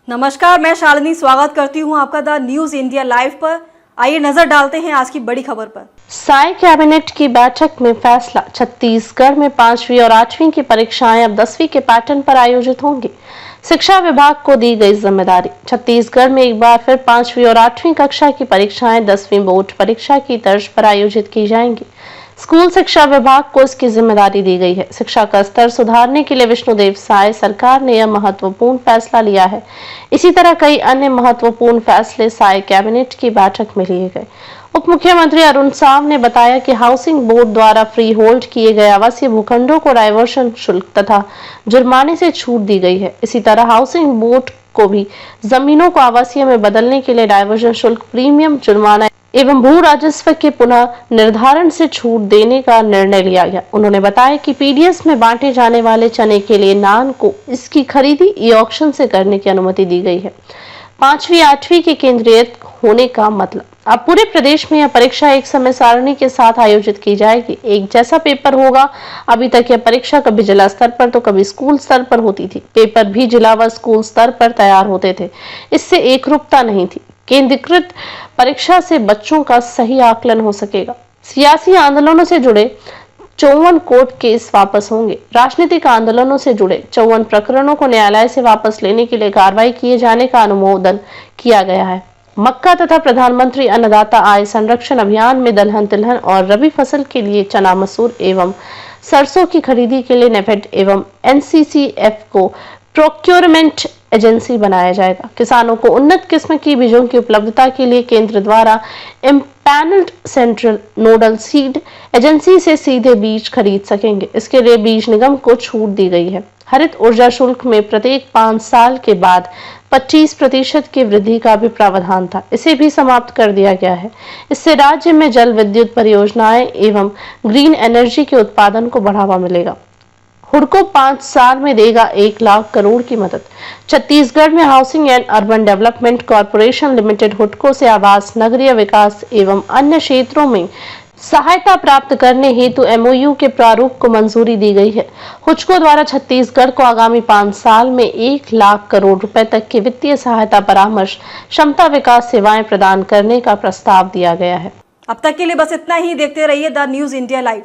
नमस्कार, मैं शालिनी स्वागत करती हूं आपका द न्यूज इंडिया लाइव पर। आइए नजर डालते हैं आज की बड़ी खबर पर। साय कैबिनेट की बैठक में फैसला, छत्तीसगढ़ में 5वीं और 8वीं की परीक्षाएं अब 10वीं के पैटर्न पर आयोजित होंगी। शिक्षा विभाग को दी गई जिम्मेदारी। छत्तीसगढ़ में एक बार फिर 5वीं और 8वीं कक्षा की परीक्षाएं 10वीं बोर्ड परीक्षा की तर्ज पर आयोजित की जाएंगी। स्कूल शिक्षा विभाग को इसकी जिम्मेदारी दी गई है। शिक्षा का स्तर सुधारने के लिए विष्णुदेव साय सरकार ने यह महत्वपूर्ण फैसला लिया है। इसी तरह कई अन्य महत्वपूर्ण फैसले साय कैबिनेट की बैठक में लिए गए। उप मुख्यमंत्री अरुण साव ने बताया कि हाउसिंग बोर्ड द्वारा फ्री होल्ड किए गए आवासीय भूखंडों को डायवर्शन शुल्क तथा जुर्माने से छूट दी गई है। इसी तरह हाउसिंग बोर्ड को भी जमीनों को आवासीय में बदलने के लिए डायवर्शन शुल्क, प्रीमियम, जुर्माना एवं भू राजस्व के पुनः निर्धारण से छूट देने का निर्णय लिया गया। उन्होंने बताया कि पीडीएस में बांटे जाने वाले चने के लिए नान को इसकी खरीदी ई ऑक्शन से करने की अनुमति दी गई है। 5वीं 8वीं के केंद्रीय होने का मतलब, अब पूरे प्रदेश में यह परीक्षा एक समय सारणी के साथ आयोजित की जाएगी। एक जैसा पेपर होगा। अभी तक यह परीक्षा कभी जिला स्तर पर तो कभी स्कूल स्तर पर होती थी। पेपर भी जिला व स्कूल स्तर पर तैयार होते थे। इससे एकरूपता नहीं थी। केंद्रीकृत परीक्षा से बच्चों का सही आकलन हो सकेगा। सियासी आंदोलनों से जुड़े 54 कोर्ट केस वापस होंगे। राजनीतिक आंदोलनों से जुड़े 54 प्रकरणों को न्यायालय से वापस लेने के लिए कार्रवाई किए जाने का अनुमोदन किया गया है। मक्का तथा प्रधानमंत्री अन्नदाता आय संरक्षण अभियान में दलहन, तिलहन और रबी फसल के लिए चना, मसूर एवं सरसों की खरीदी के लिए नेफेड एवं एनसीसीएफ को प्रोक्योरमेंट एजेंसी बनाया जाएगा। किसानों को उन्नत किस्म की बीजों की उपलब्धता के लिए केंद्र द्वारा empanelled central nodal seed agency से सीधे बीज खरीद सकेंगे। इसके लिए बीज निगम को छूट दी गई है। हरित ऊर्जा शुल्क में प्रत्येक 5 साल के बाद 25% की वृद्धि का भी प्रावधान था। इसे भी समाप्त कर दिया गया है। इससे राज्य में जल विद्युत परियोजनाएं एवं ग्रीन एनर्जी के उत्पादन को बढ़ावा मिलेगा। हुडको 5 साल में देगा 1 लाख करोड़ की मदद। छत्तीसगढ़ में housing and urban development corporation limited हुडको से आवास, नगरीय विकास एवं अन्य क्षेत्रों में सहायता प्राप्त करने हेतु एमओयू के प्रारूप को मंजूरी दी गई है। हुडको द्वारा छत्तीसगढ़ को आगामी 5 साल में 1 लाख करोड़ रुपए तक की वित्तीय सहायता, परामर्श, क्षमता विकास सेवाएं प्रदान करने का प्रस्ताव दिया गया है। अब तक के लिए बस इतना ही। देखते रहिए द न्यूज इंडिया लाइव।